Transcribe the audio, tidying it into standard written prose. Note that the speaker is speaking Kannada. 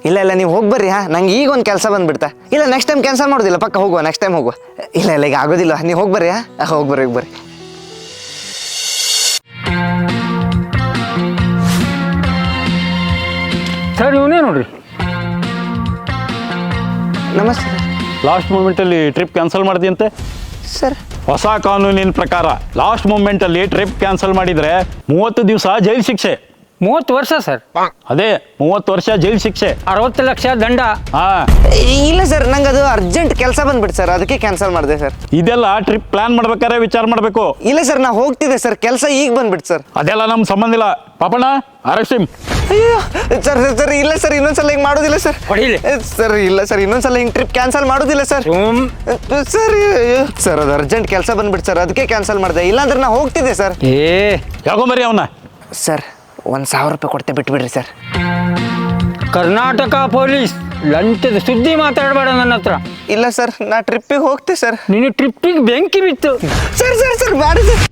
ಇಲ್ಲ ಇಲ್ಲ ನೀವು ಹೋಗಿ ಬರ್ರಿ ಹಾಂ ನಂಗೆ ಈಗ ಒಂದು ಕೆಲಸ ಬಂದುಬಿಡ್ತಾ ಇಲ್ಲ ನೆಕ್ಸ್ಟ್ ಟೈಮ್ ಕ್ಯಾನ್ಸಲ್ ಮಾಡೋದಿಲ್ಲ ಪಕ್ಕ ಹೋಗುವ ನೆಕ್ಸ್ಟ್ ಟೈಮ್ ಹೋಗುವ ಇಲ್ಲ ಇಲ್ಲ ಈಗ ಆಗೋದಿಲ್ಲ ನೀವು ಹೋಗಿ ಬರ್ರಿ ಹಾಂ ಹೋಗಿ ಬರ್ರಿ ಹೋಗಿ ಬರ್ರಿ ಸರ್ ಇವನೇ ನೋಡ್ರಿ. ನಮಸ್ತೆ ಲಾಸ್ಟ್ ಮೂಮೆಂಟಲ್ಲಿ ಟ್ರಿಪ್ ಕ್ಯಾನ್ಸಲ್ ಮಾಡಿದ್ಯಂತೆ. ಸರ್ ಹೊಸ ಕಾನೂನಿನ ಪ್ರಕಾರ ಲಾಸ್ಟ್ ಮೂಮೆಂಟಲ್ಲಿ ಟ್ರಿಪ್ ಕ್ಯಾನ್ಸಲ್ ಮಾಡಿದರೆ 30 ದಿವಸ ಜೈಲು ಶಿಕ್ಷೆ. 30 ವರ್ಷ ಸರ್. ಅದೇ 30 ವರ್ಷ ಜೈಲು ಶಿಕ್ಷೆ, 60 ಲಕ್ಷ ದಂಡ. ಹಾಂ. ಇಲ್ಲ ಸರ್ ನಂಗೆ ಅದು ಅರ್ಜೆಂಟ್ ಕೆಲಸ ಬಂದ್ಬಿಟ್ಟು ಸರ್ ಅದಕ್ಕೆ ಕ್ಯಾನ್ಸಲ್ ಮಾಡಿದೆ ಸರ್. ಇದೆಲ್ಲ ಟ್ರಿಪ್ ಪ್ಲಾನ್ ಮಾಡ್ಬೇಕಾದ್ರೆ ವಿಚಾರ ಮಾಡಬೇಕು. ಇಲ್ಲ ಸರ್ ನಾ ಹೋಗ್ತಿದ್ದೆ ಸರ್ ಕೆಲಸ ಈಗ ಬಂದ್ಬಿಟ್ಟು ಸರ್. ಅದೆಲ್ಲ ನಮ್ಗೆ ಸಂಬಂಧ ಇಲ್ಲ. Papanna arrest him. ಅಯ್ಯೋ ಸರ್ ಸರ್ ಇಲ್ಲ ಸರ್ ಇನ್ನೊಂದ್ಸಲ ಹಿಂಗೆ ಮಾಡೋದಿಲ್ಲ ಸರ್. ಹೊಡೀಲಿ. ಸರ್ ಇಲ್ಲ ಸರ್ ಇನ್ನೊಂದ್ಸಲ ಹಿಂಗೆ ಟ್ರಿಪ್ ಕ್ಯಾನ್ಸಲ್ ಮಾಡೋದಿಲ್ಲ ಸರ್. ಸರ್ ಸರ್ ಅದು ಅರ್ಜೆಂಟ್ ಕೆಲಸ ಬಂದ್ಬಿಟ್ಟು ಸರ್ ಅದಕ್ಕೆ ಕ್ಯಾನ್ಸಲ್ ಮಾಡಿದೆ, ಇಲ್ಲಾಂದ್ರೆ ನಾ ಹೋಗ್ತಿದ್ದೆ ಸರ್. ಯಾಕೊಂಬರಿ ಅವನ್ನ. ಸರ್ 1,000 ರೂಪಾಯಿ ಕೊಡ್ತೆ ಬಿಟ್ಬಿಡ್ರಿ ಸರ್. ಕರ್ನಾಟಕ ಪೊಲೀಸ್ ಲಂಚದ ಸುದ್ದಿ ಮಾತಾಡಬೇಡ ನನ್ನ ಹತ್ರ. ಇಲ್ಲ ಸರ್ ನಾ ಟ್ರಿಪ್ಪಿಗೆ ಹೋಗ್ತೆ ಸರ್. ನೀನು ಟ್ರಿಪ್ಪಿಗೆ ಬೆಂಕಿ ಬಿತ್ತು. ಸರ್ ಸರ್ ಸರ್ ಬೇಡ ಸರ್.